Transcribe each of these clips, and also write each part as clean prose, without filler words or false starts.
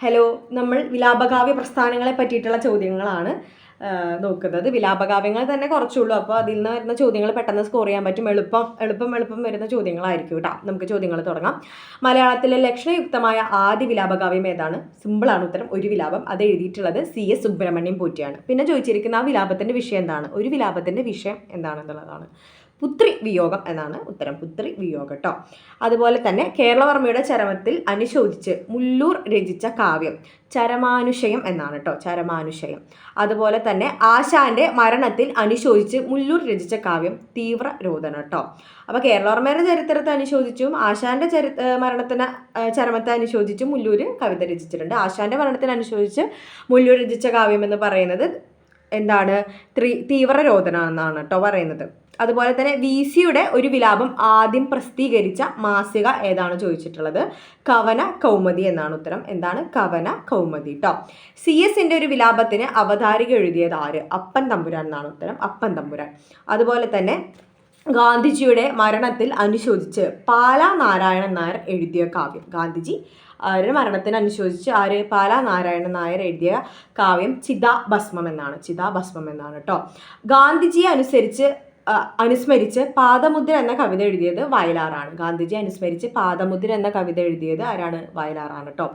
Hello, നമ്മൾ വിലാപകാവ്യ പ്രസ്ഥാനങ്ങളെ പറ്റിയിട്ടുള്ള ചോദ്യങ്ങളാണ് നോക്കുന്നത്. വിലാപകാവ്യങ്ങൾ തന്നെ കുറച്ചുള്ളൂ, അപ്പോൾ അതിൽ നിന്ന് വരുന്ന ചോദ്യങ്ങൾ പെട്ടെന്ന് സ്കോർ ചെയ്യാൻ പറ്റും. എളുപ്പം വരുന്ന ചോദ്യങ്ങളായിരിക്കും കേട്ടോ. നമുക്ക് ചോദ്യങ്ങൾ തുടങ്ങാം. മലയാളത്തിലെ ലക്ഷണയുക്തമായ ആദ്യ വിലാപകാവ്യം ഏതാണ്? സിമ്പിളാണ് ഉത്തരം, ഒരു വിലാപം. അത് എഴുതിയിട്ടുള്ളത് CS സുബ്രഹ്മണ്യം പോറ്റിയാണ്. പിന്നെ ചോദിച്ചിരിക്കുന്ന ആ വിലാപത്തിൻ്റെ വിഷയം എന്താണ്? ഒരു വിലാപത്തിൻ്റെ വിഷയം എന്താണെന്നുള്ളതാണ്. പുത്രി വിയോഗം എന്നാണ് ഉത്തരം. പുത്രി വിയോഗം കേട്ടോ. അതുപോലെ തന്നെ കേരളവർമ്മയുടെ ചരമത്തിൽ അനുശോചിച്ച് മുല്ലൂർ രചിച്ച കാവ്യം ചരമാനുശയം എന്നാണ് കേട്ടോ. ചരമാനുശയം. അതുപോലെ തന്നെ ആശാന്റെ മരണത്തിൽ അനുശോചിച്ച് മുല്ലൂർ രചിച്ച കാവ്യം തീവ്രരോദനം കേട്ടോ. അപ്പോൾ കേരളവർമ്മയുടെ ചരിത്രത്തെ അനുശോചിച്ചും ആശാന്റെ ചരമത്തെ അനുശോചിച്ചും മുല്ലൂർ കവിത രചിച്ചിട്ടുണ്ട്. ആശാന്റെ മരണത്തിന് അനുശോചിച്ച് മുല്ലൂർ രചിച്ച കാവ്യം എന്ന് പറയുന്നത് എന്താണ്? തീവ്രരോദനം എന്നാണ് കേട്ടോ പറയുന്നത്. അതുപോലെ തന്നെ VCയുടെ ഒരു വിലാപം ആദ്യം പ്രസിദ്ധീകരിച്ച മാസിക ഏതാണ് ചോദിച്ചിട്ടുള്ളത്? കവന കൗമുദി എന്നാണ് ഉത്തരം. എന്താണ്? കവന കൗമുദി കേട്ടോ. CSന്റെ ഒരു വിലാപത്തിന് അവതാരിക എഴുതിയത് ആര്? അപ്പൻ തമ്പുരാൻ എന്നാണ് ഉത്തരം. അപ്പൻ തമ്പുരാൻ. അതുപോലെ തന്നെ ഗാന്ധിജിയുടെ മരണത്തിൽ അനുശോചിച്ച് പാലാ നാരായണൻ നായർ എഴുതിയ കാവ്യം. ഗാന്ധിജി മരണത്തിന് അനുശോചിച്ച് പാലാ നാരായണൻ നായർ എഴുതിയ കാവ്യം ചിതാഭസ്മം എന്നാണ്. ചിതാഭസ്മം എന്നാണ് കേട്ടോ. ഗാന്ധിജിയെ അനുസ്മരിച്ച് പാദമുദ്ര എന്ന കവിത എഴുതിയത് വയലാറാണ്. ഗാന്ധിജി അനുസ്മരിച്ച് പാദമുദ്ര എന്ന കവിത എഴുതിയത് ആരാണ്? വയലാറാണ് കേട്ടോ.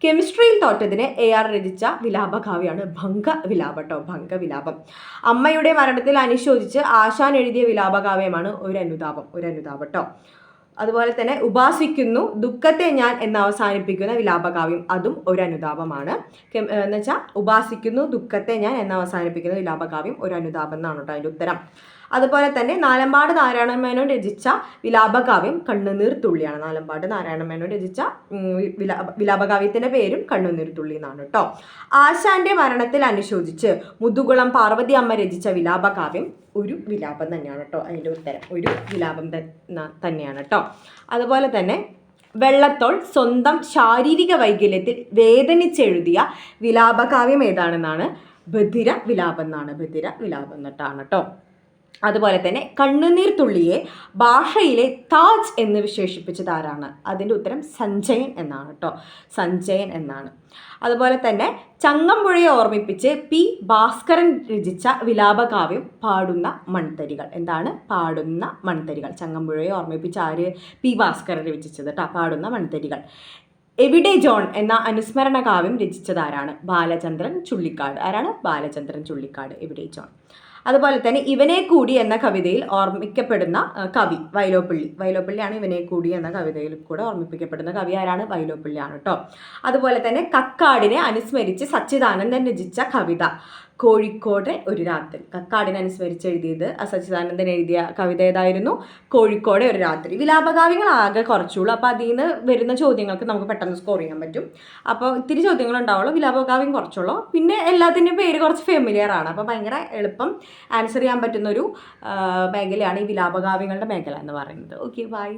കെമിസ്ട്രിയിൽ തോറ്റതിന് AR രചിച്ച വിലാപകാവ്യമാണ് ഭംഗവിലാപം കേട്ടോ. ഭംഗവിലാപം. അമ്മയുടെ മരണത്തിൽ അനുശോചിച്ച് ആശാൻ എഴുതിയ വിലാപകാവ്യമാണ് ഒരു അനുതാപം കേട്ടോ. അതുപോലെ തന്നെ ഉപാസിക്കുന്നു ദുഃഖത്തെ ഞാൻ എന്ന് അവസാനിപ്പിക്കുന്ന വിലാപകാവ്യം, അതും ഒരു അനുതാപമാണ്. എന്നുവെച്ചാൽ ഉപാസിക്കുന്നു ദുഃഖത്തെ ഞാൻ എന്ന് അവസാനിപ്പിക്കുന്ന വിലാപകാവ്യം ഒരു അനുതാപം എന്നാണ് കേട്ടോ അതിൻ്റെ ഉത്തരം. അതുപോലെ തന്നെ നാലമ്പാട് നാരായണ മേനോൻ രചിച്ച വിലാപകാവ്യം കണ്ണുനീർ തുള്ളിയാണ്. നാലമ്പാട് നാരായണ മേനോൻ രചിച്ച വിലാപകാവ്യത്തിന്റെ പേരും കണ്ണുനീർ തുള്ളി എന്നാണ് കേട്ടോ. ആശാന്റെ മരണത്തിൽ അനുശോചിച്ച് മുതുകുളം പാർവതി അമ്മ രചിച്ച വിലാപകാവ്യം ഒരു വിലാപം തന്നെയാണ് കേട്ടോ അതിൻ്റെ ഉത്തരം. ഒരു വിലാപം തന്നെയാണ് കേട്ടോ. അതുപോലെ തന്നെ വെള്ളത്തോൾ സ്വന്തം ശാരീരിക വൈകല്യത്തിൽ വേദനിച്ചെഴുതിയ വിലാപകാവ്യം ഏതാണെന്നാണ്? ബധിര വിലാപം എന്നാണ്. ബധിര വിലാപം എന്നിട്ടാണ് കേട്ടോ. അതുപോലെ തന്നെ കണ്ണുനീർ തുള്ളിയെ ഭാഷയിലെ താജ് എന്ന് വിശേഷിപ്പിച്ചത് ആരാണ്? അതിൻ്റെ ഉത്തരം സഞ്ജയൻ എന്നാണ് കേട്ടോ. സഞ്ജയൻ എന്നാണ്. അതുപോലെ തന്നെ ചങ്ങമ്പുഴയെ ഓർമ്മിപ്പിച്ച് P ഭാസ്കരൻ രചിച്ച വിലാപകാവ്യം പാടുന്ന മൺതരികൾ. എന്താണ്? പാടുന്ന മൺതരികൾ. ചങ്ങമ്പുഴയെ ഓർമ്മിപ്പിച്ച് P ഭാസ്കരൻ രചിച്ചത് കേട്ടോ. പാടുന്ന മൺതരികൾ. എവിടെ ജോൺ എന്ന അനുസ്മരണ കാവ്യം രചിച്ചത് ആരാണ്? ബാലചന്ദ്രൻ ചുള്ളിക്കാട്. ആരാണ്? ബാലചന്ദ്രൻ ചുള്ളിക്കാട്. എവിടെ ജോൺ. അതുപോലെ തന്നെ ഇവനെ കൂടി എന്ന കവിതയിൽ ഓർമ്മിക്കപ്പെടുന്ന കവി വൈലോപ്പിള്ളിയാണ്. ഇവനെ കൂടി എന്ന കവിതയിൽ കൂടെ ഓർമ്മിപ്പിക്കപ്പെടുന്ന കവി ആരാണ്? വൈലോപ്പിള്ളിയാണ് കേട്ടോ. അതുപോലെ തന്നെ കക്കാടിനെ അനുസ്മരിച്ച് സച്ചിദാനന്ദൻ രചിച്ച കവിത കോഴിക്കോട് ഒരു രാത്രി. കക്കാടിനെ അനുസ്മരിച്ച് എഴുതിയത് സച്ചിദാനന്ദൻ എഴുതിയ കവിത ഏതായിരുന്നു? കോഴിക്കോട് ഒരു രാത്രി. വിലാപകാവ്യങ്ങൾ ആകെ കുറച്ചുള്ളൂ, അപ്പോൾ അതിൽ നിന്ന് വരുന്ന ചോദ്യങ്ങൾക്ക് നമുക്ക് പെട്ടെന്ന് സ്കോർ ചെയ്യാൻ പറ്റും. അപ്പോൾ ഇത്തിരി ചോദ്യങ്ങളുണ്ടാവുള്ളൂ, വിലാപകാവ്യം കുറച്ചുള്ളൂ. പിന്നെ എല്ലാത്തിൻ്റെയും പേര് കുറച്ച് ഫെമിലിയർ ആണ്, അപ്പോൾ ഭയങ്കര എളുപ്പം ആൻസർ ചെയ്യാൻ പറ്റുന്നൊരു മേഖലയാണ് ഈ വിലാപകാവ്യങ്ങളുടെ മേഖല എന്ന് പറയുന്നത്. Okay, by.